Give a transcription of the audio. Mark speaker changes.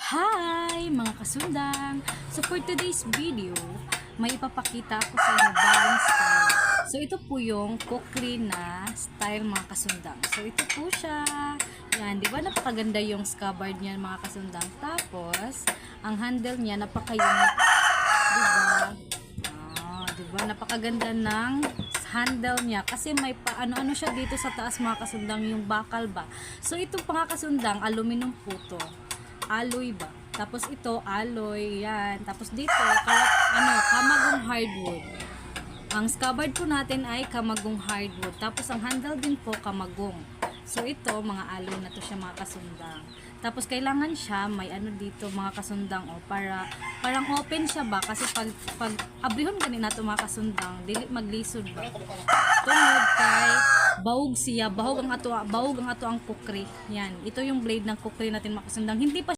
Speaker 1: Hi mga kasundang! So for today's video, may ipapakita ako sa inyo bagong style. So ito po yung kukri na style mga kasundang. So ito po siya. Yan, di ba napakaganda yung scabbard niya mga kasundang. Tapos, ang handle niya napaka-unique. Di ba? Di ba? Napakaganda ng handle niya kasi may pa ano-ano siya dito sa taas mga kasundang, yung bakal ba. So ito mga kasundang, aluminum po to. Alloy ba? Tapos ito, alloy, yan. Tapos dito, kamagong hardwood. Ang scabbard po natin ay kamagong hardwood. Tapos ang handle din po, kamagong. So ito, mga alloy na to siya mga kasundang. Tapos kailangan siya, may ano dito mga kasundang, parang open siya ba? Kasi pag abrihon ganina to mga kasundang, dili maglisod ba? Tungod kay bahog siya, bahog ang ato ang kukri. Yan, ito yung blade ng kukri natin mga kasundang. Hindi pa